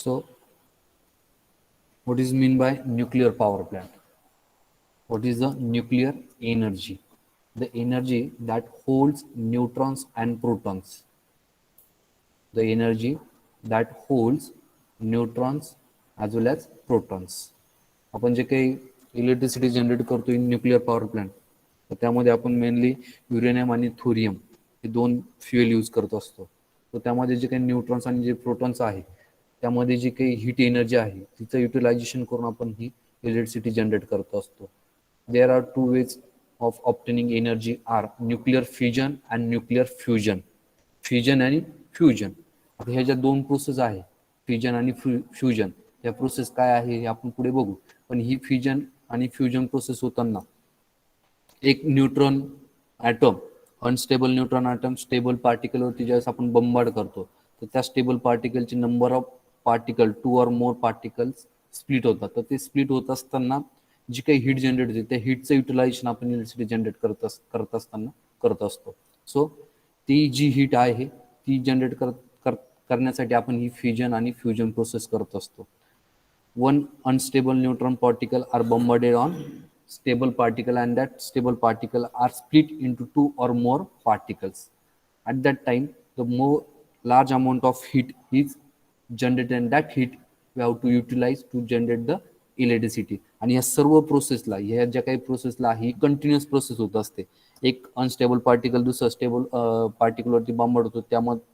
So what is mean by nuclear power plant? What is the nuclear energy? The energy that holds neutrons and protons. The energy that holds neutrons as well as protons. आपण जे काही electricity generate करतो in nuclear power plant, तर त्यामध्ये आपण mainly uranium आणि thorium हे दोन फ्युएल यूज करत असतो. तर त्यामध्ये जे काही न्यूट्रॉन्स आणि जे प्रोटॉन्स आहे, त्यामध्ये जी काही हीट एनर्जी आहे तिचं युटिलायझेशन करून आपण ही इलेक्ट्रिसिटी जनरेट करत असतो. There are two ways of obtaining energy are nuclear fusion and nuclear fusion. Fusion आणि फ्युजन, आता ह्या ज्या दोन प्रोसेस आहे, फ्युजन आणि फ्युजन, या प्रोसेस काय आहे हे आपण पुढे बघू. पण ही फ्युजन आणि फ्युजन प्रोसेस होताना एक neutron atom, unstable neutron atom stable पार्टिकलवरती ज्यावेळेस आपण बंबार्ड करतो, तर त्या स्टेबल पार्टिकलची number of particle 2 or more particles split होतात. तर ते स्प्लिट होत असताना जी काही हीट जनरेट होते त्या हीटचं युटिलायझेशन आपण इलेक्ट्रिसिटी जनरेट करत असताना करत असतो. सो ती जी हीट आहे ती जनरेट करण्यासाठी आपण ही फ्युजन आणि फ्युजन प्रोसेस करत असतो. One unstable neutron particle are bombarded on stable particle, and that stable particle are split into two or more particles. At that time, the more large amount of heat is generated, and that heat we have to utilize to generate the electricity. आणि या सर्व प्रोसेसला, ह्या ज्या काही प्रोसेसला ही continuous process होत असते. एक अनस्टेबल पार्टिकल दुसरं स्टेबल पार्टिकलवरती बॉम्बार्ड होतो,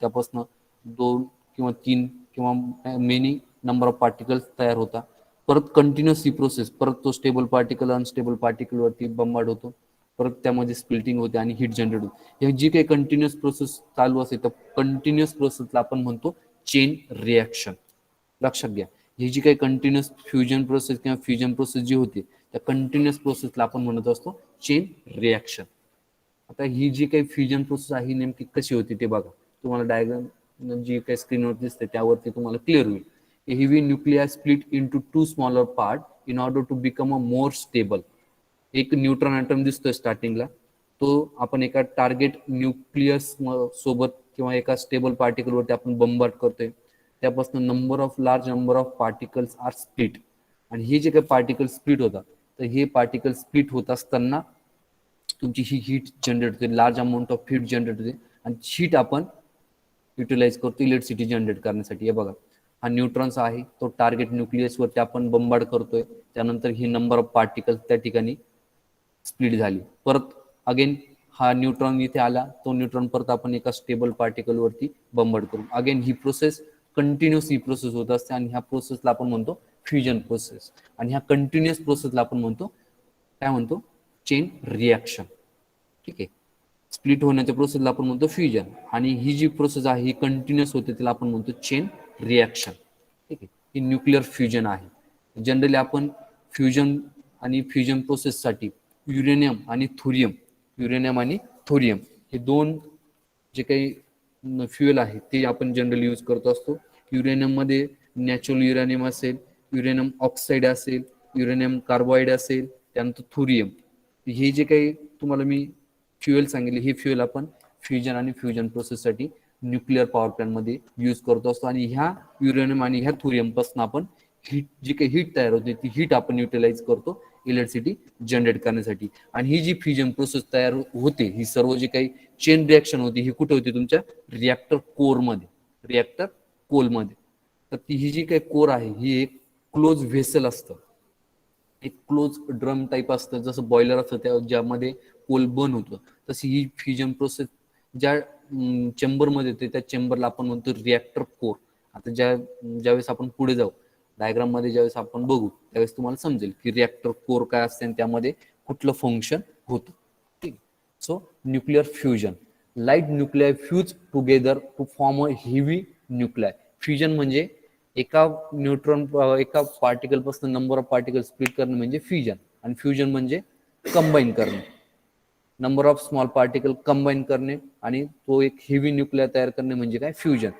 त्यापासून 2 किंवा 3 किंवा मेनी नंबर ऑफ पार्टिकल्स तयार होतात. परत कंटिन्युअस ही प्रोसेस, परत तो स्टेबल पार्टिकल अनस्टेबल पार्टिकलवरती बंबार्ड होतो, परत त्यामध्ये स्प्लिटिंग होते आणि हीट जनरेट होते. ही जी काही कंटिन्युअस प्रोसेस चालू असते तर कंटिन्युअस प्रोसेसला आपण म्हणतो चेन रिॲक्शन. लक्षात घ्या, ही जी काही कंटिन्युअस फ्युजन प्रोसेस किंवा फ्युजन प्रोसेस जी होती त्या कंटिन्युअस प्रोसेसला आपण म्हणत असतो चेन रिॲक्शन. आता ही जी काही फ्युजन प्रोसेस आहे ही नेमकी कशी होती ते बघा. तुम्हाला डायग्राम जी काही स्क्रीनवर दिसते त्यावरती तुम्हाला क्लिअर होईल. A heavy nuclei split into two smaller parts in order to become a more stable. एक न्यूट्रॉन ॲटम दिसतोय स्टार्टिंगला, तो आपण एका टार्गेट न्यूक्लियस सोबत किंवा एका स्टेबल पार्टिकलवरती आपण बंबार्ड करतोय. त्यापासून large number of particles are split. आणि हे जे काही पार्टिकल स्प्लिट होतात, तर हे पार्टिकल स्प्लिट होत असताना तुमची ही हीट जनरेट होते, large amount of heat generate होते. आणि हीट आपण युटिलाइज करतो इलेक्ट्रिसिटी जनरेट करण्यासाठी. हे बघा, हा न्यूट्रॉन्स आहे, तो टार्गेट न्यूक्लियसवरती आपण बंबार्ड करतोय. त्यानंतर ही नंबर ऑफ पार्टिकल्स त्या ठिकाणी स्प्लिट झाली. परत अगेन हा न्यूट्रॉन इथे आला, तो न्यूट्रॉन परत आपण एका स्टेबल पार्टिकलवरती बंबार्ड करू. अगेन ही प्रोसेस कंटिन्युअस ही प्रोसेस होत असते आणि ह्या प्रोसेसला आपण म्हणतो फ्युजन प्रोसेस. आणि ह्या कंटिन्युअस प्रोसेसला आपण म्हणतो काय म्हणतो, चेन रिॲक्शन. ठीक आहे, स्प्लिट होण्याच्या प्रोसेसला आपण म्हणतो फ्युजन, आणि ही जी प्रोसेस आहे ही कंटिन्युअस होते तिला आपण म्हणतो चेन रिॲक्शन. ठीक आहे, ही न्यूक्लिअर फ्युजन आहे. जनरली आपण फ्युजन आणि फ्युजन प्रोसेससाठी युरेनियम आणि थोरियम हे दोन जे काही फ्युएल आहे ते आपण जनरली यूज करत असतो. युरेनियममध्ये नॅचरल युरेनियम असेल, युरेनियम ऑक्साईड असेल, युरेनियम कार्बाईड असेल, त्यानंतर थोरियम. हे जे काही तुम्हाला मी फ्युएल सांगितले, हे फ्युएल आपण फ्युजन आणि फ्युजन प्रोसेससाठी न्यूक्लिअर पॉवर प्लॅन्टमध्ये यूज करतो असतो. आणि ह्या युरेनियम आणि ह्या थोरियमपासून आपण हीट, जी काही हीट तयार होते ती हीट आपण युटिलाइज करतो इलेक्ट्रिसिटी जनरेट करण्यासाठी. आणि ही जी फ्युजन प्रोसेस तयार होते, ही सर्व जी काही चेन रिॲक्शन होती ही कुठे होती, तुमच्या रिॲक्टर कोरमध्ये, रिॲक्टर कोलमध्ये. तर ही जी काही कोर आहे ही एक क्लोज व्हेसल असतं, एक क्लोज ड्रम टाईप असतं, जसं बॉयलर असतं त्या ज्यामध्ये कोल बर्न होतं. तशी ही फ्युजन प्रोसेस ज्या चेंबरमध्ये होते त्या चेंबरला आपण म्हणतो रिॲक्टर कोर. आता ज्यावेळेस आपण पुढे जाऊ डायग्राम मध्ये, ज्यावेळेस आपण बघू त्यावेळेस तुम्हाला समजेल की रिॲक्टर कोर काय असते आणि त्यामध्ये कुठलं फंक्शन होतं. ठीक. So nuclear fusion, light nuclei fuse together to form a heavy nuclei. फ्युजन म्हणजे एका एका पार्टिकल पासून नंबर ऑफ पार्टिकल स्प्लिट करणे म्हणजे फ्युजन. आणि फ्युजन म्हणजे कंबाईन करणे, number of small particle combine करणे आणि तो एक हेवी न्यूक्लिआय तयार करणे म्हणजे काय, फ्युजन.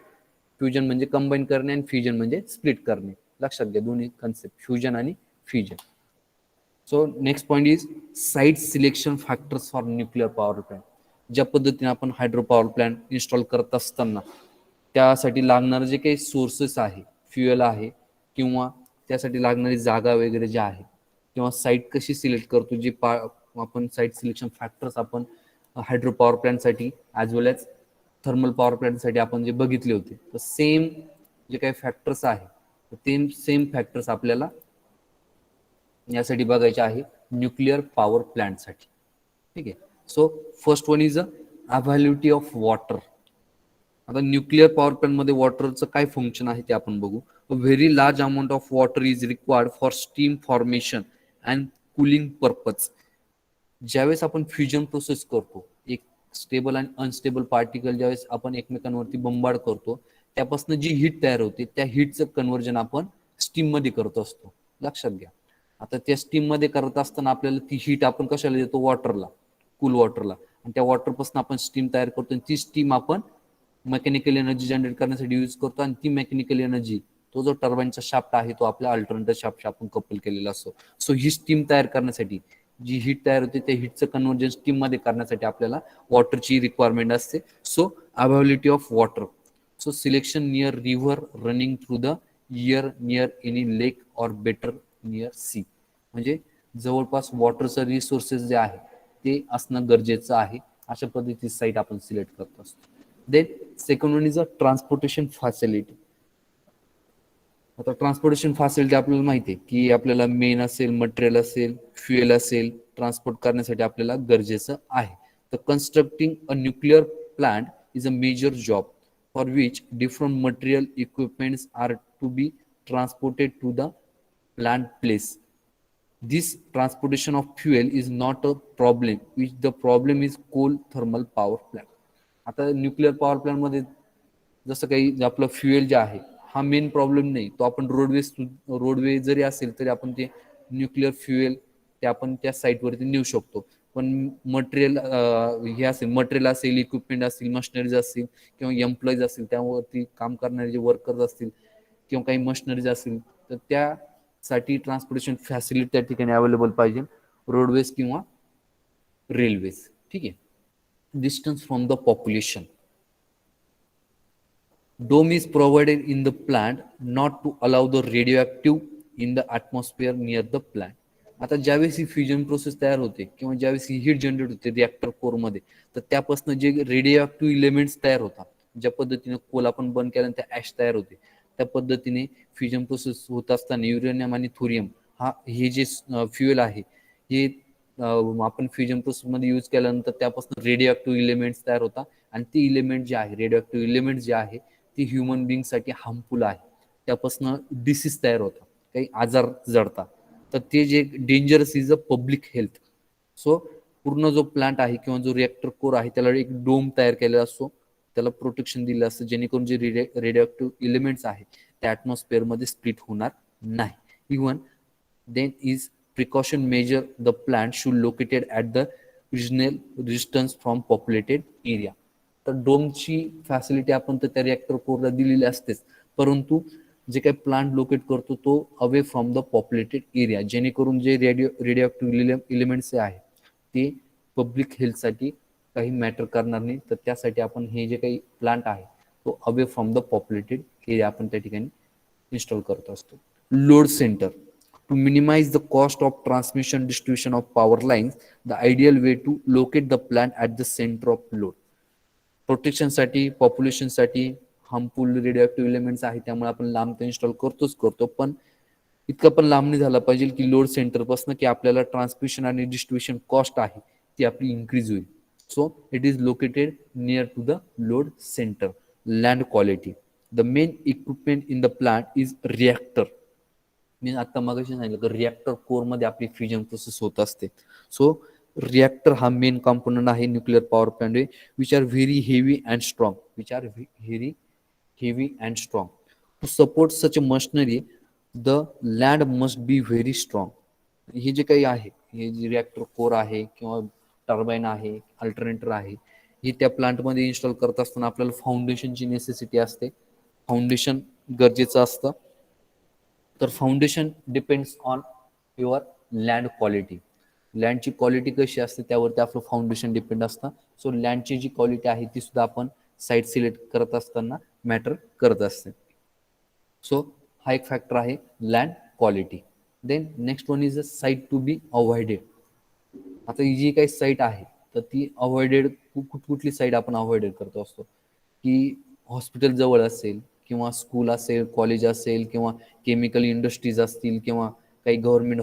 फ्युजन म्हणजे कंबाईन करणे आणि फ्युजन म्हणजे स्प्लिट करणे. लक्षात घ्या दोन्ही कन्सेप्ट, फ्युजन आणि fusion. So next point is site selection factors for nuclear power plant. ज्या पद्धतीने आपण हायड्रो पॉवर प्लॅन्ट इन्स्टॉल करत असताना त्यासाठी लागणारे जे काही सोर्सेस आहे, फ्युएल आहे किंवा त्यासाठी लागणारी जागा वगैरे ज्या आहे किंवा साईट कशी सिलेक्ट करतो, जी आपण साईट सिलेक्शन फॅक्टर्स आपण हायड्रो पॉवर प्लॅन्टसाठी ॲज वेल ॲज थर्मल पॉवर प्लॅन्टसाठी आपण जे बघितले होते, तर सेम जे काही फॅक्टर्स आहे ते सेम फॅक्टर्स आपल्याला यासाठी बघायचे आहे न्यूक्लिअर पॉवर प्लॅन्टसाठी. ठीक आहे. So first one is a availability of water. आता न्यूक्लिअर पॉवर प्लॅन्टमध्ये वॉटरचं काय फंक्शन आहे ते आपण बघू. A very large amount of water is required for steam formation and cooling purpose. ज्यावेळेस आपण फ्युजन प्रोसेस करतो, एक स्टेबल आणि अनस्टेबल पार्टिकल ज्यावेळेस आपण एकमेकांवरती बंबाड करतो, त्यापासून जी हीट तयार होते त्या हीटचं कन्व्हर्जन आपण स्टीम मध्ये करत असतो. लक्षात घ्या. आता त्या स्टीम मध्ये करत असताना आपल्याला ती हीट आपण कशाला देतो, वॉटरला, कूल वॉटरला, आणि त्या वॉटरपासून आपण स्टीम तयार करतो आणि ती स्टीम आपण मेकॅनिकल एनर्जी जनरेट करण्यासाठी यूज करतो. आणि ती मेकॅनिकल एनर्जी, तो जो टर्बाईनचा शाफ्ट आहे तो आपल्या अल्टरनेटर शाफ्ट आपण कपल केलेला असतो. सो ही स्टीम तयार करण्यासाठी जी हीट तयार होते त्या हीटचं कन्व्हर्जन स्टीम मध्ये करण्यासाठी आपल्याला वॉटरची रिक्वायरमेंट असते. So availability of water. So selection near river running through the year near any lake or better near sea. म्हणजे जवळपास वॉटरचं रिसोर्सेस जे आहे ते असणं गरजेचं आहे. अशा पद्धतीची साईट आपण सिलेक्ट करत असतो. Then second one is a transportation facility. आता ट्रान्सपोर्टेशन फॅसिलिटी आपल्याला माहिती आहे की आपल्याला मेन असेल, मटेरियल असेल, फ्युएल असेल, ट्रान्सपोर्ट करण्यासाठी आपल्याला गरजेचं आहे. तर constructing a nuclear plant is a major job for which different material equipments are to be transported to the plant place. This transportation of fuel is not a problem, which the problem is coal thermal power plant. आता nuclear power plant मध्ये जसं काही आपलं fuel जे आहे हा main problem नाही. तो आपण रोडवे जरी असेल तरी आपण ते न्यूक्लिअर फ्युएल ते आपण त्या साईटवरती नेऊ शकतो. पण मटेरियल हे असेल, मटेरियल असेल, इक्विपमेंट असतील, मशिनरीज असतील किंवा एम्प्लॉईज असतील, त्यावरती काम करणारे जे वर्कर्स असतील किंवा काही मशिनरीज असतील, तर त्यासाठी ट्रान्सपोर्टेशन फॅसिलिटी त्या ठिकाणी अवेलेबल पाहिजे, रोडवेज किंवा रेल्वेज. ठीक आहे. Distance from the population. Dome is provided in the plant not to allow the radioactive in the atmosphere near the plant. आता ज्यावेळेस ही फ्युजन प्रोसेस तयार होते किंवा ज्यावेळेस ही हीट जनरेट होते रिॲक्टर कोरमध्ये, तर त्यापासून जे रेडिओ ॲक्टिव्ह इलेमेंट्स तयार होतात, ज्या पद्धतीने कोल आपण बंद केल्याने त्या ॲश तयार होते, त्या पद्धतीने फ्युजन प्रोसेस होत असताना युरेनियम आणि थोरियम हे जे फ्युएल आहे हे आपण फ्युजन प्रोसेसमध्ये यूज केल्यानंतर त्यापासून रेडिओ ॲक्टिव्ह इलेमेंट्स तयार होतात. आणि ती इलेमेंट जे आहे, रेडिओ ॲक्टिव्ह इलेमेंट जे आहे ती ह्युमन बिंगसाठी हार्मफुल आहे. त्यापासून डिसीज तयार होतात, काही आजार जडतात. तर ते जे dangerous is a public health. So पूर्ण जो प्लांट आहे किंवा जो रिएक्टर कोर आहे त्याला एक डोम तयार केलेला असतो, त्याला प्रोटेक्शन दिलं असतं, जेणेकरून जे रेडिओ ॲक्टिव्ह इलिमेंट्स आहेत त्या ॲटमॉस्फिअरमध्ये स्प्लिट होणार नाही. Even then is precaution measure the plant should located at the regional distance from populated area. तर डोमची फॅसिलिटी आपण तर त्या रिएक्टर कोरला दिलेली असतेच, परंतु जे काही प्लांट लोकेट करतो तो away from the populated area, जेणेकरून जे रेडिओ ॲक्टिव्ह इलिमेंट्स आहेत ते पब्लिक हेल्थसाठी काही मॅटर करणार नाही. तर त्यासाठी आपण हे जे काही प्लांट आहे तो away from the populated area आपण त्या ठिकाणी इन्स्टॉल करत असतो. Load centre. To minimise the cost of transmission distribution of power lines, the ideal way to locate the plant at the centre of load. प्रोटेक्शनसाठी, पॉप्युलेशनसाठी harmful radio active elements आहे त्यामुळे आपण लांब तर इन्स्टॉल करतो, पण इतकं पण लांब नाही झालं पाहिजे की लोड सेंटरपासून की आपल्याला ट्रान्समिशन आणि डिस्ट्रीब्युशन कॉस्ट आहे ती आपली इन्क्रीज होईल. So it is located near to the load centre. Land quality. The main equipment in the plant is reactor. मी आता मगाशी सांगितलं की रिॲक्टर कोरमध्ये आपली फ्युजन प्रोसेस होत असते. सो रिॲक्टर हा मेन कॉम्पोनंट आहे nuclear power plant, which are very heavy and strong. To support such a machinery the land must be very strong. हे जे काही आहे, हे जे रिॲक्टर कोर आहे किंवा टर्बाईन आहे, अल्टरनेटर आहे, हे त्या प्लांटमध्ये इन्स्टॉल करत असताना आपल्याला फाउंडेशनची नेसेसिटी असते. फाउंडेशन गरजेचं असतं. तर foundation depends on your land quality. लँडची क्वालिटी कशी असते त्यावरती आपलं फाउंडेशन डिपेंड असतं. सो लँडची जी क्वालिटी आहे ती सुद्धा आपण साईट सिलेक्ट करत असताना मॅटर करत असते. सो हा एक फॅक्टर आहे land quality. Then next one is a site to be avoided. आता ही जी काही साईट आहे तर ती अवॉइडेड, कुठली साईट आपण अवॉइडेड करतो असतो की हॉस्पिटल जवळ असेल किंवा स्कूल असेल, कॉलेज असेल किंवा केमिकल इंडस्ट्रीज असतील किंवा काही गव्हर्नमेंट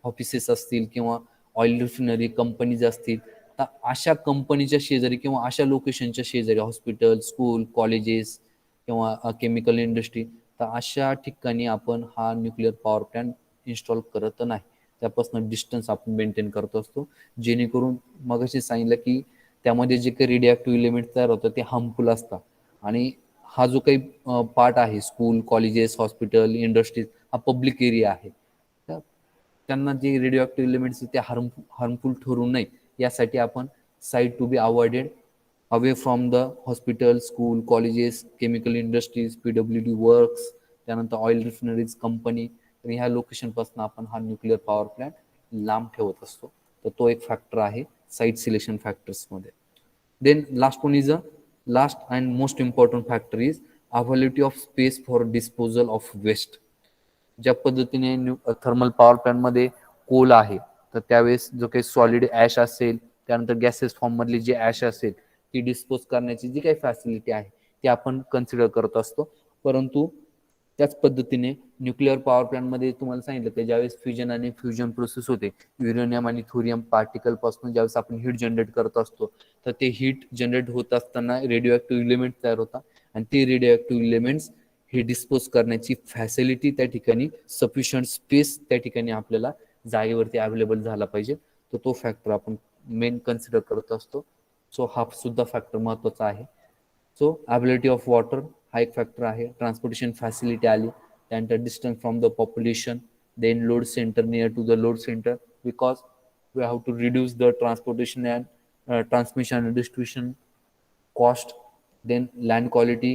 ऑफिसेस असतील किंवा ऑइल रिफिनरी कंपनीज असतील, तर अशा कंपनीच्या शेजारी किंवा अशा लोकेशनच्या शेजारी हॉस्पिटल, स्कूल, कॉलेजेस किंवा केमिकल इंडस्ट्री, तर अशा ठिकाणी आपण हा न्यूक्लिअर पॉवर प्लॅन्ट इन्स्टॉल करत नाही. त्यापासून डिस्टन्स आपण मेंटेन करत असतो, जेणेकरून मगाशी सांगितलं की त्यामध्ये जे काही रेडिओ एलिमेंट तयार होतात ते हार्मफुल असतात. आणि हा जो काही पार्ट आहे स्कूल, कॉलेजेस, हॉस्पिटल, इंडस्ट्रीज, हा पब्लिक एरिया आहे. तर त्यांना जे रेडिओ ॲक्टिव्ह एलिमेंट्स ते हार्मफुल ठरू नये यासाठी आपण site to be avoided away from the hospital, school, colleges, chemical industries, PWD works, त्यानंतर ऑइल रिफिनरीज कंपनी, तर ह्या लोकेशनपासून आपण हा न्यूक्लिअर पॉवर प्लॅन्ट लांब ठेवत असतो. तर तो एक फॅक्टर आहे साईट सिलेक्शन फॅक्टर्समध्ये. Then last one is a last and most important factor is availability of space for disposal of waste. ज्या पद्धतीने थर्मल पॉवर प्लॅन्टमध्ये कोल आहे, तर त्यावेळेस जो काही सॉलिड ॲश असेल, त्यानंतर गॅसेस फॉर्ममधली जी ॲश असेल ती डिस्पोज करण्याची जी काही फॅसिलिटी आहे ती आपण कन्सिडर करत असतो. परंतु त्याच पद्धतीने न्यूक्लिअर पॉवर प्लॅन्टमध्ये तुम्हाला सांगितलं की ज्यावेळेस फ्युजन आणि फ्युजन प्रोसेस होते, युरेनियम आणि थोरियम पार्टिकलपासून ज्यावेळेस आपण हीट जनरेट करत असतो, तर ते हीट जनरेट होत असताना रेडिओ ॲक्टिव्ह इलेमेंट तयार होतात आणि ते रेडिओ ॲक्टिव्ह इलेमेंट्स हे डिस्पोज करण्याची फॅसिलिटी त्या ठिकाणी, सफिशियंट स्पेस त्या ठिकाणी आपल्याला जागेवरती अवेलेबल झाला पाहिजे. तर तो फॅक्टर आपण मेन कन्सिडर करत असतो. सो हा सुद्धा फॅक्टर महत्त्वाचा आहे. सो अवेलेबिलिटी ऑफ वॉटर हा एक फॅक्टर आहे. ट्रान्सपोर्टेशन फॅसिलिटी आली, त्यानंतर distance from the population, then load center, near to the load center, because we have to reduce the transportation and transmission and distribution cost, then land quality,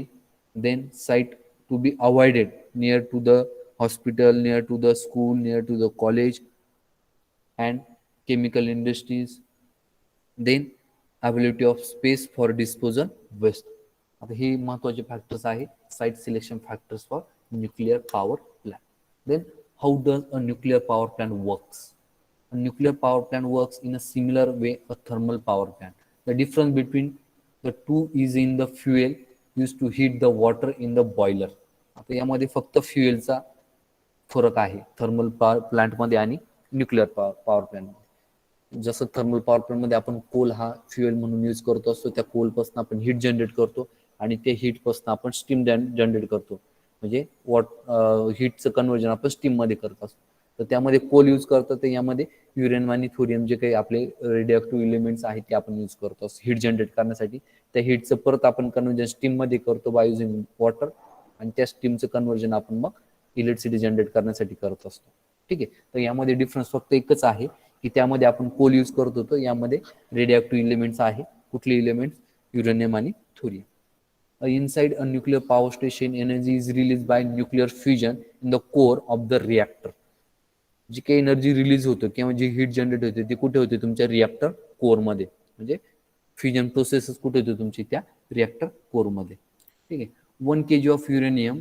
then site to be avoided near to the hospital, near to the school, near to the college and chemical industries, then availability of space for disposal waste. आता हे महत्त्वाचे factors आहे site selection factors for nuclear power plant. Then how does a nuclear power plant works? A nuclear power plant works in a similar way a thermal power plant. The difference between the two is in the fuel used to heat the water in the boiler. आता यामध्ये फक्त फ्युएलचा फरक आहे thermal power प्लांटमध्ये आणि nuclear power प्लांटमध्ये. जसं thermal power प्लांटमध्ये आपण कोल हा फ्युएल म्हणून यूज करतो असतो, त्या कोलपासून आपण हीट जनरेट करतो आणि ते हीटपासून आपण स्टीम जनरेट करतो, म्हणजे हीटचं कन्वर्जन आपण स्टीममध्ये करत असतो. तर त्यामध्ये कोल यूज करतो, तर यामध्ये युरेनियम आणि थोरियम जे काही आपले रेडिओ ॲक्टिव्ह एलिमेंट्स आहेत ते आपण यूज करतो हीट जनरेट करण्यासाठी. त्या हीटचं परत आपण कन्वर्जन स्टीममध्ये करतो बाय युझिंग वॉटर, आणि त्या स्टीमचं कन्वर्जन आपण मग इलेक्ट्रिसिटी जनरेट करण्यासाठी करत असतो. ठीक आहे, तर यामध्ये डिफरन्स फक्त एकच आहे की त्यामध्ये आपण कोल यूज करत होतो, यामध्ये रेडिओ ॲक्टिव्ह एलिमेंट्स आहे. कुठले एलिमेंट्स? युरेनियम आणि thorium. Inside a nuclear power station, energy is released by nuclear fusion in the core of the reactor. जी काही एनर्जी रिलीज होते किंवा जी हीट जनरेट होते ती कुठे होते? तुमच्या रिॲक्टर कोरमध्ये. म्हणजे फ्युजन प्रोसेस कुठे होते तुमची? त्या रिॲक्टर कोरमध्ये. ठीक आहे. 1 kg of uranium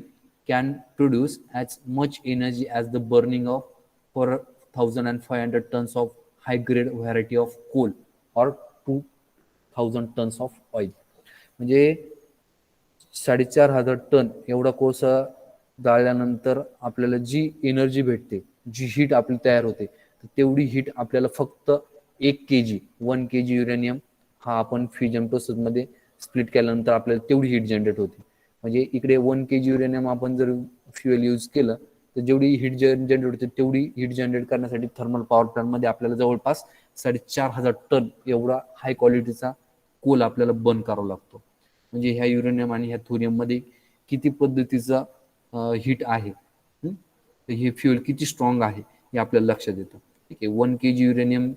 can produce as much energy as the burning of 4,500 tons of high grade variety of coal or 2,000 tons of oil. म्हणजे 4,500 टन एवढा कोळसा जाळल्यानंतर आपल्याला जी एनर्जी भेटते, जी हीट आपली तयार होते, तर तेवढी हीट आपल्याला फक्त 1 kg युरेनियम हा आपण फ्युजन प्रोसेसमध्ये स्प्लिट केल्यानंतर आपल्याला तेवढी हीट जनरेट होते. म्हणजे इकडे 1 kg युरेनियम आपण जर फ्युएल यूज केलं तर जेवढी हीट जनरेट होते तेवढी हीट जनरेट करण्यासाठी थर्मल पॉवर प्लॅन्टमध्ये आपल्याला जवळपास 4,500 टन एवढा हाय क्वालिटीचा कोल आपल्याला बर्न करावा लागतो. म्हणजे ह्या युरेनियम आणि ह्या थोरियममध्ये किती पद्धतीचा हीट आहे, तर हे फ्युएल किती स्ट्रॉंग आहे हे आपल्याला लक्षात येतं. ठीक आहे. 1 kg युरेनियम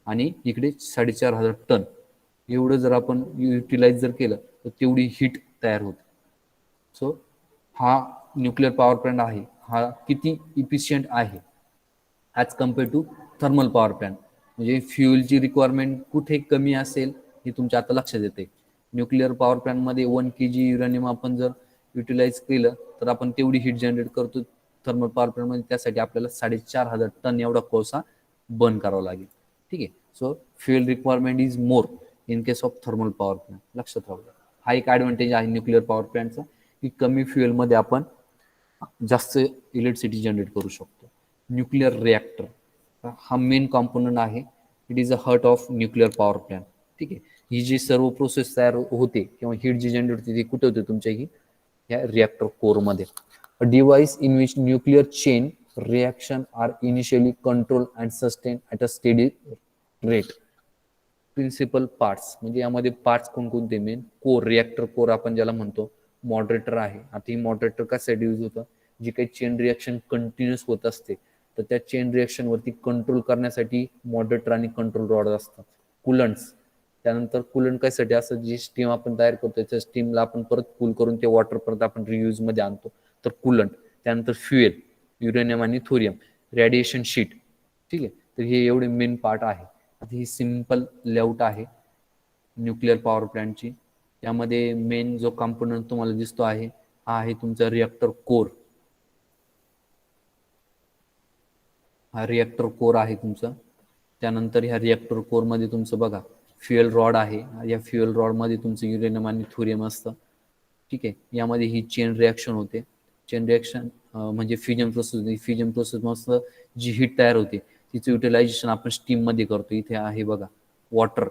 आणि इकडे 4,500 टन एवढं जर आपण युटिलाइज जर केलं तर तेवढी हीट तयार होते. सो हा न्यूक्लिअर पॉवर प्लॅन्ट आहे, हा किती इफिशियंट आहे as compare to thermal power plant. म्हणजे फ्युएलची रिक्वायरमेंट कुठे कमी असेल हे तुमच्या आता लक्षात येते. न्यूक्लिअर पॉवर प्लॅन्टमध्ये 1 kg युरेनियम आपण जर युटिलाइज केलं तर आपण तेवढी हीट जनरेट करतो थर्मल पॉवर प्लांटमध्ये. त्यासाठी आपल्याला 4,500 टन एवढा कोळसा बर्न करावा लागेल. ठीक आहे. So fuel requirement is more in case of thermal power plant. लक्षात राहू द्या. हा एक ॲडव्हान्टेज आहे न्यूक्लिअर पॉवर प्लांटचा, की कमी फ्युएलमध्ये आपण जास्त इलेक्ट्रिसिटी जनरेट करू शकतो. न्यूक्लिअर रिॲक्टर हा मेन कॉम्पोनंट आहे. It is a heart of nuclear power plant. ठीक आहे. ही जी सर्व प्रोसेस तयार होते किंवा हीट जी जनरेट होते ती कुठे होते तुमच्या ह्या रिॲक्टर कोरमध्ये. A device in which nuclear chain reaction are initially control and sustain at a steady rate. Principal parts म्हणजे यामध्ये पार्ट्स कोणकोणते मेन कोर, रिॲक्टर कोर आपण ज्याला म्हणतो. मॉडरेटर आहे. आता ही मॉडरेटर कशासाठी यूज होतं, जी काही चेन रिॲक्शन कंटिन्युअस होत असते तर त्या चेन रिॲक्शन वरती कंट्रोल करण्यासाठी मॉडरेटर आणि कंट्रोल रॉड असतात. कुलंट्स, त्यानंतर कुलंट कशासाठी असं, जी स्टीम आपण तयार करतो त्या स्टीमला आपण परत कूल करून ते वॉटर परत आपण रियूज मध्ये आणतो तर कुलंट. त्यानंतर फ्युएल, युरेनियम आणि थोरियम, रेडिएशन शीट. ठीक आहे. तर हे एवढे मेन पार्ट आहे. आता ही सिंपल लेआउट आहे न्यूक्लिअर पॉवर प्लांटची. यामध्ये मेन जो कॉम्पोनंट तुम्हाला दिसतो आहे हा आहे तुमचा रिॲक्टर कोर. हा रिॲक्टर कोर आहे तुमचा. त्यानंतर ह्या रिॲक्टर कोरमध्ये तुमचं बघा फ्युएल रॉड आहे. या फ्युएल रॉडमध्ये तुमचं युरेनियम आणि थोरियम असतं. ठीक आहे. यामध्ये ही चेन रिॲक्शन होते. चेन रिॲक्शन म्हणजे फ्युजन प्रोसेस होते. फ्युजन प्रोसेस मस्त जी हीट तयार होते तिचं युटिलायझेशन आपण स्टीममध्ये करतो. इथे आहे बघा वॉटर,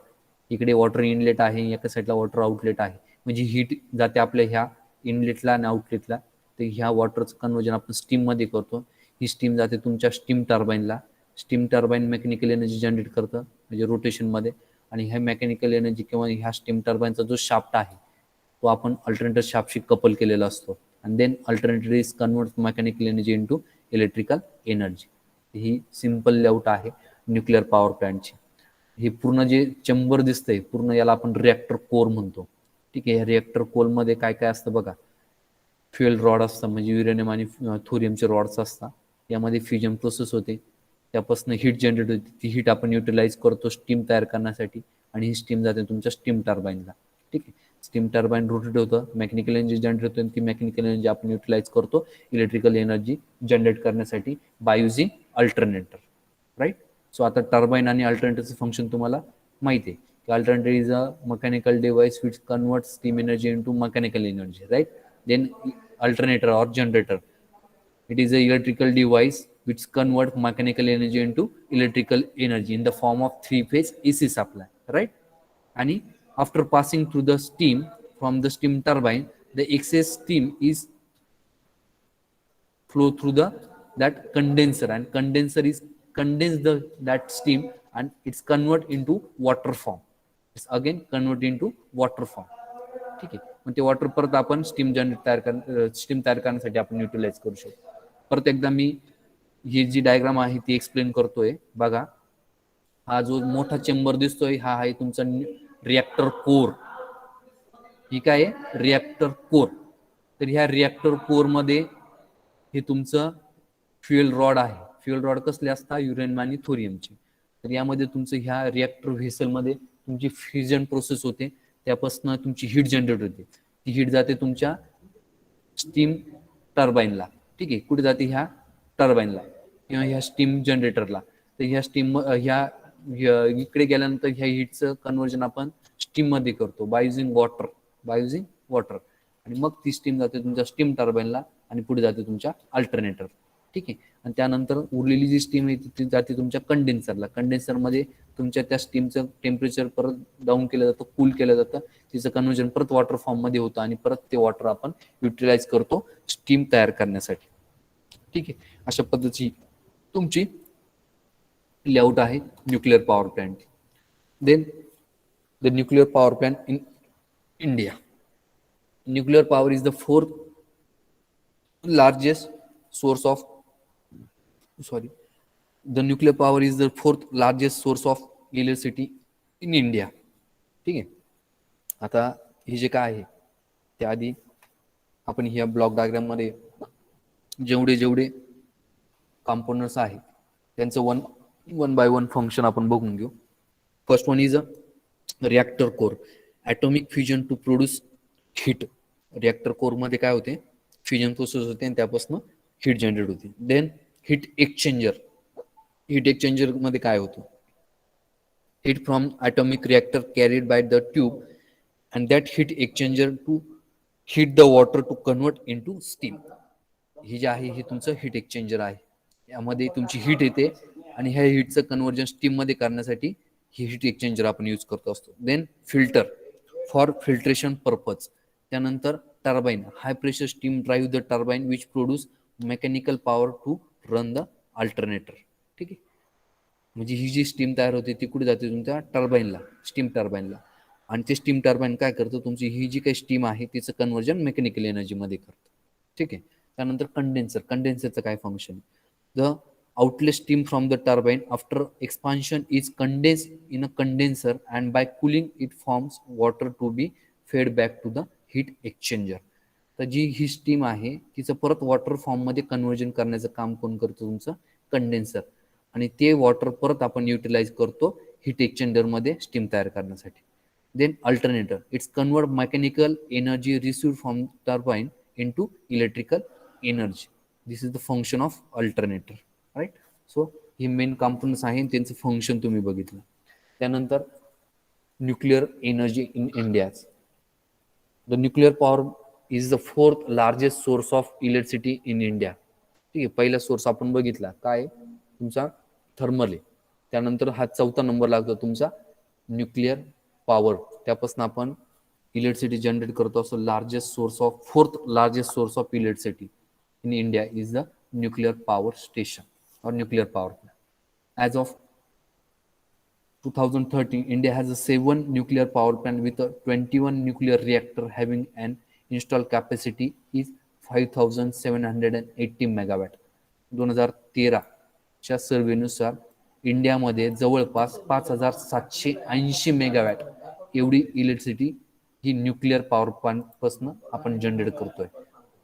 इकडे वॉटर इनलेट आहे, एका साईडला वॉटर आउटलेट आहे. म्हणजे हीट जाते आपल्या ह्या इनलेटला आणि आउटलेटला. तर ह्या वॉटरचं कन्वर्जन आपण स्टीममध्ये करतो. ही स्टीम जाते तुमच्या स्टीम टर्बाईनला. Steam turbine mechanical energy generate करतं म्हणजे रोटेशनमध्ये. आणि ह्या मेकॅनिकल एनर्जी किंवा ह्या स्टीम टर्बाईनचा जो शाफ्ट आहे तो आपण अल्टरनेटर शाफ्टशी कपल केलेला असतो. And then alternator is convert mechanical energy into electrical energy. ही सिंपल लेआउट आहे न्यूक्लिअर पॉवर प्लांटची. हे पूर्ण जे चेंबर दिसतंय पूर्ण याला आपण रिॲक्टर कोर म्हणतो. ठीक आहे. या रिॲक्टर कोरमध्ये काय काय असतं बघा. फ्युएल रॉड असतं म्हणजे युरेनियम आणि थोरियमचे रॉड्स असतात. यामध्ये फ्युजन प्रोसेस होते, त्यापासून हीट जनरेट होते. ती हीट आपण युटिलाइज करतो स्टीम तयार करण्यासाठी आणि ही स्टीम जाते तुमच्या स्टीम टर्बाईनला. ठीक आहे. स्टीम टर्बाईन रोटेट होतं, मेकॅनिकल एनर्जी जनरेट होते आणि ती मेकॅनिकल एनर्जी आपण युटिलाइज करतो इलेक्ट्रिकल एनर्जी जनरेट करण्यासाठी by using alternator. Right. So आता टर्बाईन आणि अल्टरनेटरचं फंक्शन तुम्हाला माहिती आहे की alternator is a mechanical device which convert steam energy into mechanical energy. Right. Then alternator or generator, it is a electrical device which convert mechanical energy into electrical energy in the form of three-phase AC supply, right? And after passing through the steam from the steam turbine, the excess steam is flow through the that condenser, and condenser is condense that steam and it's convert into water form. It's again convert into water form. ठीक आहे. मग ते water परत आपण steam तयार करण्यासाठी आपण utilise करू शकतो. परत एकदा मी ही जी डायग्राम आहे ती एक्सप्लेन करतोय बघा. हा जो मोठा चेंबर दिसतोय हा आहे तुमचा रिॲक्टर कोर. ही काय आहे, रिॲक्टर कोर. तर ह्या रिॲक्टर कोर मध्ये हे तुमचं फ्युएल रॉड आहे. फ्युएल रॉड कसले असतात, युरेनियम आणि थोरियमचे. तर यामध्ये तुमचं ह्या रिॲक्टर व्हेसलमध्ये तुमची फ्युजन प्रोसेस होते, त्यापासून तुमची हीट जनरेट होते. ती हीट जाते तुमच्या स्टीम टर्बाईनला. ठीक आहे. कुठे जाते, ह्या टर्बाईनला किंवा ह्या स्टीम जनरेटरला. तर ह्या स्टीम इकडे गेल्यानंतर ह्या हीटचं कन्वर्जन आपण स्टीम मध्ये करतो बाय युझिंग वॉटर. आणि मग ती स्टीम जाते तुमच्या स्टीम टर्बाईनला आणि पुढे जाते तुमच्या अल्टरनेटर. ठीक आहे. आणि त्यानंतर उरलेली जी स्टीम आहे ती जाते तुमच्या कंडेन्सरला. कंडेन्सरमध्ये तुमच्या त्या स्टीमचं टेम्परेचर परत डाऊन केलं जातं, कूल केलं जातं. तिचं कन्वर्जन परत वॉटर फॉर्ममध्ये होतं आणि परत ते वॉटर आपण युटिलाइज करतो स्टीम तयार करण्यासाठी. ठीक आहे. अशा पद्धतीची तुमची लेआउट आहे nuclear power plant. Then the nuclear power plant in India. Nuclear power is the fourth largest source of the nuclear power is the fourth largest source of electricity in India. ठीक आहे. आता हे जे काय आहे त्याआधी आपण ह्या ब्लॉक डायग्राम मध्ये जेवढे कॉम्पोनंट्स आहेत त्यांचं वन बाय वन फंक्शन आपण बघून घेऊ. First one is a reactor core, atomic fusion to produce heat. Reactor कोरमध्ये काय होते, फ्युजन प्रोसेस होते आणि त्यापासून हीट जनरेट होते. Then heat exchanger. Heat exchanger मध्ये काय होतं, heat from atomic reactor carried by the tube and that heat exchanger to heat the water to convert into steam. ही जे आहे हे तुमचं हीट एक्सचेंजर आहे. यामध्ये तुमची हीट येते आणि ह्या हीटचं कन्व्हर्जन स्टीम मध्ये करण्यासाठी ही हीट एक्सचेंजर आपण यूज करतो असतो. Then filter for filtration purpose. त्यानंतर turbine, high pressure steam drive the turbine which produce mechanical power to run the alternator. ठीक आहे, म्हणजे ही जी स्टीम तयार होते ती कुठे जाते, तुमच्या टर्बाईनला, स्टीम टर्बाईनला. आणि ते स्टीम टर्बाईन काय करतं, तुमची ही जी काही स्टीम आहे तिचं कन्व्हर्जन मेकॅनिकल एनर्जीमध्ये करतं. ठीक आहे. त्यानंतर कंडेन्सर. कंडेन्सरचं काय function, the outlet steam from the turbine after expansion is condense in a condenser and by cooling it forms water to be fed back to the heat exchanger. तर जी ही steam आहे तिचं परत वॉटर फॉर्ममध्ये conversion करण्याचं काम कोण करतं, तुमचं कंडेन्सर. आणि ते वॉटर परत आपण युटिलाइज करतो हीट एक्सचेंजरमध्ये स्टीम तयार करण्यासाठी. Then alternator, it's convert mechanical energy receive from turbine into electrical energy. This is the function of alternator, right. So हे मेन कॉम्पोनंट्स आहे, त्यांचं फंक्शन तुम्ही बघितलं. त्यानंतर nuclear energy in India. The nuclear power is the fourth largest source of electricity in India. ठीक आहे, पहिला source आपण बघितला काय, तुमचा थर्मल आहे. त्यानंतर हा चौथा नंबर लागतो तुमचा न्यूक्लिअर पॉवर. त्यापासून आपण इलेक्ट्रिसिटी जनरेट करतो असं. Largest source of, fourth largest source of electricity in India is the nuclear power station or nuclear power plant. As of 2013, India has a 7 nuclear power plant with a 21 nuclear reactor having an installed capacity is 5780 megawatt. 2013 च्या सर्वेनुसार इंडियामध्ये जवळपास 5780 megawatt एवढी electricity ही nuclear power plant पासून आपण generate करतोय,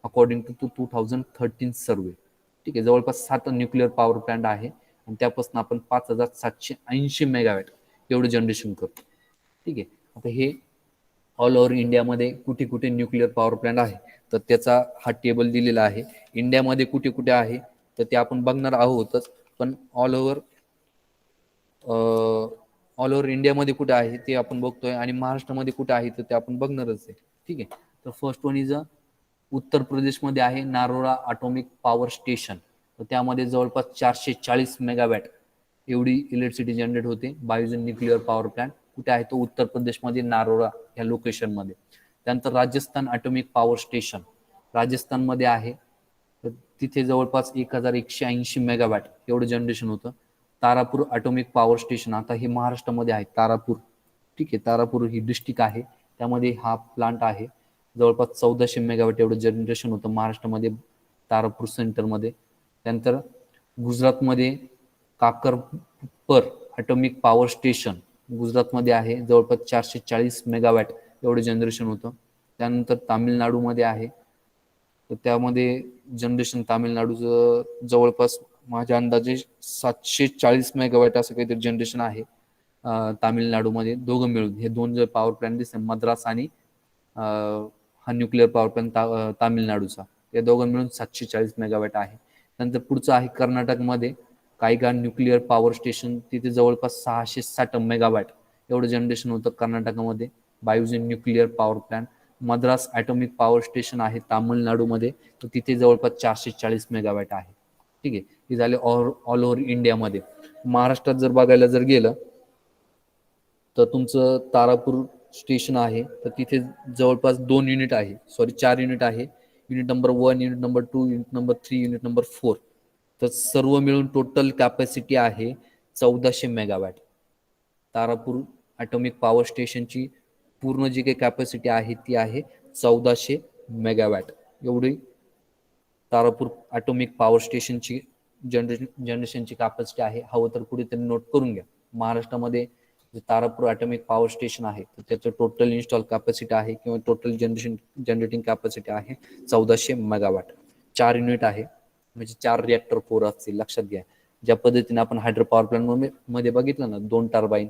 according to 2013 सर्वे. ठीक आहे, जवळपास 7 न्यूक्लिअर पॉवर प्लांट आहे आणि त्यापासून आपण 5780 मेगावॅट एवढं जनरेशन करतो. ठीक आहे. आता हे ऑल ओव्हर इंडियामध्ये कुठे कुठे न्यूक्लिअर पॉवर प्लांट आहे तर त्याचा हा टेबल दिलेला आहे. इंडियामध्ये कुठे कुठे आहे तर ते आपण बघणार आहोतच, पण ऑल ओव्हर इंडियामध्ये कुठे आहे ते आपण बघतोय आणि महाराष्ट्रामध्ये कुठे आहे तर ते आपण बघणारच आहे. ठीक आहे. तर फर्स्ट वन इज उत्तर प्रदेशमध्ये आहे नारोरा ॲटॉमिक पॉवर स्टेशन. तर त्यामध्ये जवळपास 440 मेगावॅट एवढी इलेक्ट्रिसिटी जनरेट होते बाय न्यूक्लिअर पॉवर प्लांट. कुठे आहे तो उत्तर प्रदेशमध्ये नारोरा ह्या लोकेशनमध्ये. त्यानंतर राजस्थान ॲटॉमिक पॉवर स्टेशन राजस्थानमध्ये आहे, तर तिथे जवळपास 1180 मेगावॅट एवढं जनरेशन होतं. तारापूर ॲटॉमिक पॉवर स्टेशन, आता हे महाराष्ट्रामध्ये आहे तारापूर. ठीक आहे, तारापूर ही डिस्ट्रिक्ट आहे, त्यामध्ये हा प्लांट आहे. जवळपास 1400 मेगावॅट एवढं जनरेशन होतं महाराष्ट्रामध्ये तारापूर सेंटरमध्ये. त्यानंतर गुजरातमध्ये काकरपर ॲटॉमिक पॉवर स्टेशन गुजरातमध्ये आहे, जवळपास 440 मेगावॅट एवढं जनरेशन होतं. त्यानंतर तामिळनाडूमध्ये आहे, तर त्यामध्ये जनरेशन तामिळनाडूचं जवळपास माझ्या अंदाजे 740 मेगावॅट असं काहीतरी जनरेशन आहे तामिळनाडूमध्ये. दोघं मिळून हे दोन जे पॉवर प्लॅन्ट दिसते मद्रास आणि हा न्यूक्लिअर पॉवर प्लॅन्ट तामिळनाडूचा, या दोघं मिळून 740 मेगावॅट आहे. नंतर पुढचं आहे कर्नाटकमध्ये कायगा न्यूक्लिअर पॉवर स्टेशन, तिथे जवळपास 660 मेगावॅट एवढं जनरेशन होतं कर्नाटकमध्ये बायोजिन nuclear power plant. Madras atomic power station आहे तामिळनाडूमध्ये, तर तिथे जवळपास 440 मेगावॅट आहे. ठीक आहे, हे झाले ऑल ओव्हर इंडियामध्ये. महाराष्ट्रात जर बघायला जर गेलं तर तुमचं तारापूर स्टेशन आहे, तर तिथे जवळपास 2 युनिट आहे, सॉरी 4 युनिट आहे. Unit number 1, unit number 2, unit number 3, unit number 4. तर सर्व मिळून टोटल कॅपॅसिटी आहे 1400 मेगावॅट. तारापूर ॲटॉमिक पॉवर स्टेशनची पूर्ण जी काही कॅपॅसिटी आहे ती आहे 1400 मेगावॅट एवढी तारापूर ॲटॉमिक पॉवर स्टेशनची जनरेशनची कॅपॅसिटी आहे. हवं तर कुठेतरी नोट करून घ्या. महाराष्ट्रामध्ये जे तारापूर ॲटॉमिक पॉवर स्टेशन आहे तर त्याचं टोटल इन्स्टॉल कॅपॅसिटी आहे किंवा टोटल जनरेटिंग कॅपॅसिटी आहे 1400 मेगावॅट. 4 युनिट आहे, म्हणजे 4 रिॲक्टर कोर असतील, लक्षात घ्या. ज्या पद्धतीने आपण हायड्रो पॉवर प्लांट मध्ये बघितलं ना 2 टर्बाईन,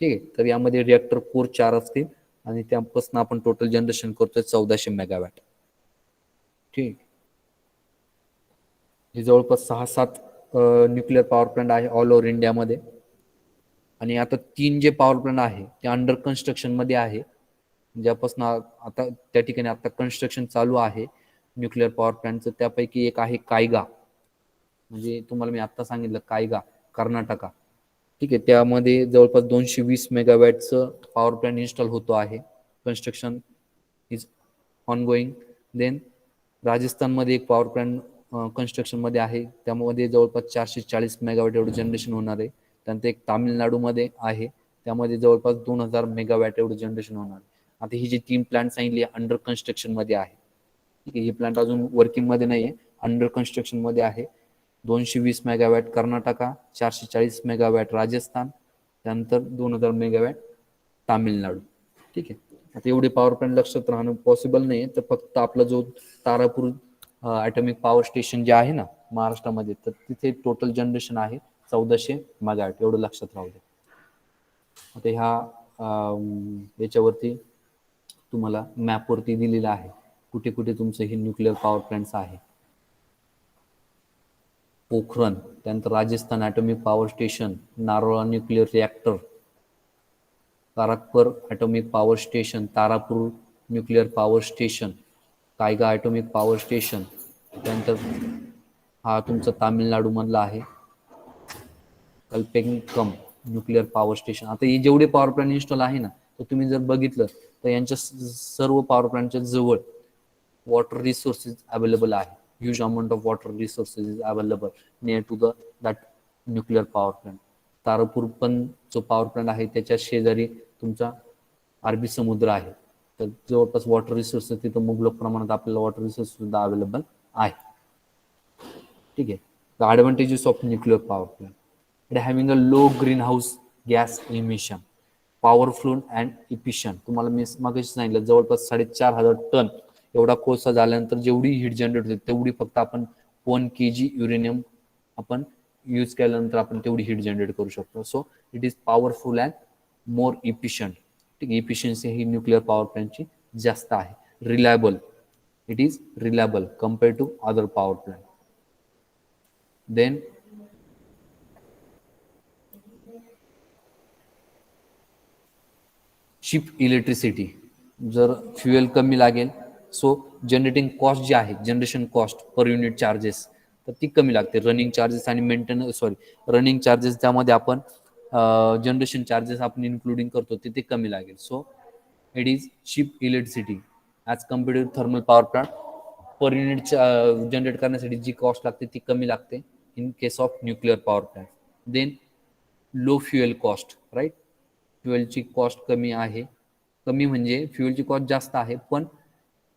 ठीक आहे, तर यामध्ये रिॲक्टर कोर 4 असतील आणि त्यापासून आपण टोटल जनरेशन करतोय 1400 मेगावॅट. ठीक. हे जवळपास 6-7 न्यूक्लिअर पॉवर प्लांट आहे ऑल ओव्हर इंडियामध्ये. आणि आता 3 जे पॉवर प्लांट आहे ते अंडर कन्स्ट्रक्शन मध्ये आहे, ज्यापासून आता त्या ठिकाणी आता कन्स्ट्रक्शन चालू आहे न्यूक्लिअर पॉवर प्लांटचं. त्यापैकी एक आहे कायगा, म्हणजे तुम्हाला मी आता सांगितलं कायगा, कर्नाटका. ठीक आहे. त्यामध्ये जवळपास 220 मेगावॅटचं पॉवर प्लांट इन्स्टॉल होतो आहे. Construction is ongoing. देन राजस्थानमध्ये एक पॉवर प्लांट कन्स्ट्रक्शनमध्ये आहे, त्यामध्ये जवळपास 440 मेगावॅट एवढं जनरेशन होणार आहे. त्यानंतर एक तामिळनाडूमध्ये आहे, त्यामध्ये जवळपास 2000 मेगावॅट एवढं जनरेशन होणार आहे. आता ही जी 3 प्लांट सांगितली अंडर कन्स्ट्रक्शनमध्ये आहे. ठीक आहे. हे प्लांट अजून वर्किंगमध्ये नाही आहे, अंडर कन्स्ट्रक्शनमध्ये आहे. 220 मेगावॅट कर्नाटका, 440 मेगावॅट राजस्थान, त्यानंतर 2000 मेगावॅट तामिळनाडू. ठीक आहे. आता एवढे पॉवर प्लांट लक्षात राहणं पॉसिबल नाही, तर फक्त आपला जो तारापूर ॲटॉमिक पॉवर स्टेशन जे आहे ना महाराष्ट्रामध्ये, तर तिथे टोटल जनरेशन आहे 1400 मेगावॅट, एवढं लक्षात राहू दे. आता ह्या याच्यावरती तुम्हाला मॅपवरती दिलेलं आहे कुठे कुठे तुमचं हे न्यूक्लिअर पॉवर प्लांट्स आहे. पोखरण, त्यानंतर Rajasthan atomic power station, Narora nuclear reactor, Kakrapar atomic power station, Tarapur nuclear power station, Kaiga atomic power station, त्यानंतर हा तुमचा तामिळनाडूमधला आहे कल्पेंकम न्यूक्लिअर पॉवर स्टेशन. आता हे जेवढे पॉवर प्लांट इन्स्टॉल आहे ना, तर तुम्ही जर बघितलं तर यांच्या सर्व पॉवर प्लांटच्या जवळ वॉटर रिसोर्सेस अवेलेबल आहे. Huge amount of water resources is available near to that nuclear power plant. Tarapur पण जो पॉवर प्लांट आहे त्याच्या शेजारी तुमचा अरबी समुद्र आहे, तर जवळपास वॉटर रिसोर्सेस तिथं मुबलक प्रमाणात आपल्याला वॉटर रिसोर्स सुद्धा अवेलेबल आहे. ठीक आहे. The advantages of nuclear power plant: it having a low green house gas emission, powerful and efficient. तुम्हाला मी मागाशी सांगितलं जवळपास 4500 टन एवढा कोळसा झाल्यानंतर जेवढी हीट जनरेट होते तेवढी फक्त आपण 1 kg युरेनियम आपण यूज केल्यानंतर आपण तेवढी हीट जनरेट करू शकतो. So it is powerful and more efficient. ठीक आहे. इफिशियन्सी ही न्यूक्लिअर पॉवर प्लांटची जास्त आहे. Reliable, it is reliable compared to other power plant. Then cheap electricity, जर फ्युएल कमी लागेल सो जनरेटिंग कॉस्ट जी आहे, generation cost per unit charges, तर ती कमी लागते. रनिंग चार्जेस आणि रनिंग चार्जेस त्यामध्ये आपण जनरेशन चार्जेस आपण इन्क्लुडिंग करतो ते कमी लागेल. So it is cheap electricity as compared to thermal power plant. Per unit generate करण्यासाठी जी कॉस्ट लागते ती कमी लागते in case of nuclear power plant. Then low fuel cost, right. फ्युएलची कॉस्ट कमी आहे. कमी म्हणजे फ्युएलची कॉस्ट जास्त आहे, पण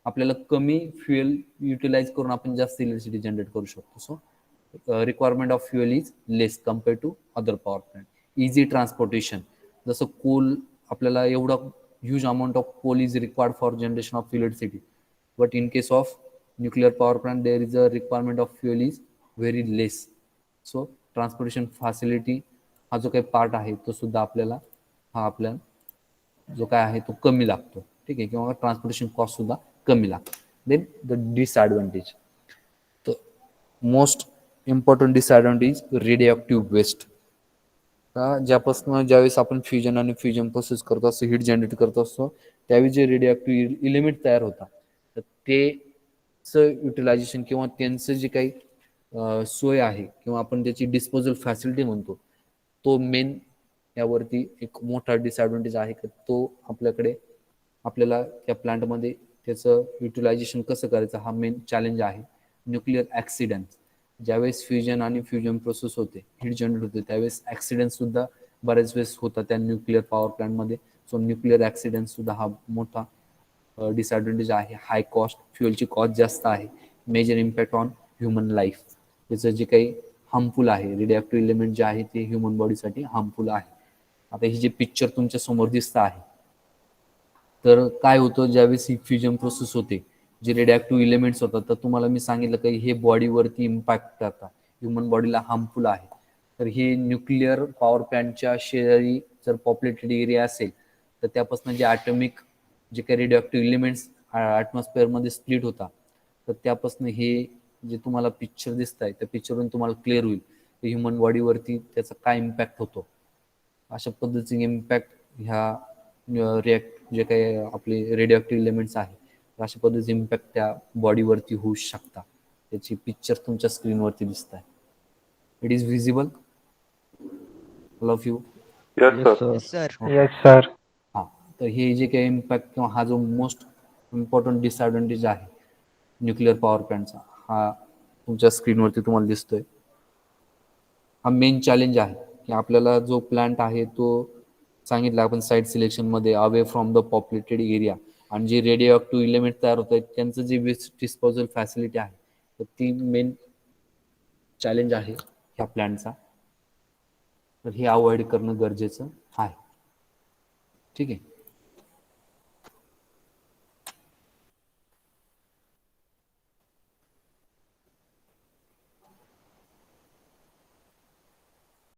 आपल्याला कमी फ्युएल युटिलाइज करून आपण जास्त इलेक्ट्रिसिटी जनरेट करू शकतो. So requirement of fuel is less compared to other power plant. Easy transportation, जसं कोल आपल्याला एवढा huge amount of coal is required for generation of electricity, but in case of nuclear power plant there is a requirement of fuel is very less. So transportation facility हा जो काही part आहे तो सुद्धा आपल्याला जो काय आहे तो कमी लागतो. ठीक आहे. किंवा ट्रान्सपोर्टेशन कॉस्ट सुद्धा कमी लागतो. देन द डिसएडव्हान्टेज, तर most important disadvantage radioactive waste. ज्यावेळेस आपण फ्युजन आणि फ्युजन प्रोसेस करतो असतो, हीट जनरेट करत असतो, त्यावेळी जे रेडिओ ॲक्टिव्ह इलिमेंट तयार होतात तर तेचं युटिलायझेशन किंवा त्यांचं जे काही सोय आहे किंवा आपण त्याची डिस्पोजल फॅसिलिटी म्हणतो, तो मेन यावरती एक मोठा डिसएडव्हान्टेज आहे की तो आपल्याला त्या प्लांटमध्ये त्याचं युटिलायझेशन कसं करायचं हा मेन चॅलेंज आहे. न्यूक्लिअर ॲक्सिडेंट, ज्यावेळेस फ्युजन आणि फ्युजन प्रोसेस होते, हीट जनरेट होते, त्यावेळेस ॲक्सिडेंट सुद्धा बऱ्याच वेळेस होतात त्या न्यूक्लिअर पॉवर प्लांटमध्ये. सो न्यूक्लिअर ॲक्सिडेंट सुद्धा हा मोठा डिसएडव्हान्टेज आहे. हाय कॉस्ट, फ्युएलची कॉस्ट जास्त आहे. Major impact on human life, त्याचं जे काही हार्मफुल आहे, रेडिओ ॲक्टिव्ह एलिमेंट जे आहे ते ह्युमन बॉडीसाठी हार्मफुल आहे. आता ही जे पिक्चर तुमच्या समोर दिसतं आहे, तर काय होतं ज्यावेळेस ही फ्युजन प्रोसेस होते, जे रेडिओ ॲक्टिव्ह एलिमेंट्स होतात, तर तुम्हाला मी सांगितलं की हे बॉडीवरती इम्पॅक्ट करतात, ह्युमन बॉडीला हार्मफुल आहे. तर हे न्यूक्लिअर पॉवर प्लांटच्या शेजारी जर पॉप्युलेटेड एरिया असेल तर त्यापासून जे ॲटॉमिक जे काही रेडिओ ॲक्टिव्ह एलिमेंट्स ॲटमॉस्फिअरमध्ये स्प्लिट होता, तर त्यापासून हे जे तुम्हाला पिक्चर दिसत आहे त्या पिक्चरवरून तुम्हाला क्लिअर होईल की ह्युमन बॉडीवरती त्याचा काय इम्पॅक्ट होतो. अशा पद्धतीचे इम्पॅक्ट ह्या जे काही आपले रेडिओ ॲक्टिव्ह एलिमेंट्स आहे, अशा पद्धतीचे इम्पॅक्ट त्या बॉडीवरती होऊ शकतात. त्याची पिक्चर तुमच्या स्क्रीनवरती दिसत आहे. It is visible all of you? Yes, Yes, sir. sir. Yes, sir. Okay. Yes, sir. हां, तर हे जे काही इम्पॅक्ट किंवा हा जो मोस्ट इम्पॉर्टंट डिसएडव्हान्टेज आहे न्यूक्लिअर पॉवर प्लॅन्टचा, हा तुमच्या स्क्रीनवरती तुम्हाला दिसतोय. हा मेन चॅलेंज आहे की आपल्याला जो प्लांट आहे तो सांगितलं आपण साईट सिलेक्शनमध्ये away from the populated area, आणि जे रेडिओ ॲक्टिव्ह एलिमेंट तयार होत आहेत त्यांचं जे वेस्ट डिस्पोजल फॅसिलिटी आहे, तर ती मेन चॅलेंज आहे ह्या प्लॅनचा. तर हे अवॉइड करणं गरजेचं आहे. ठीक आहे.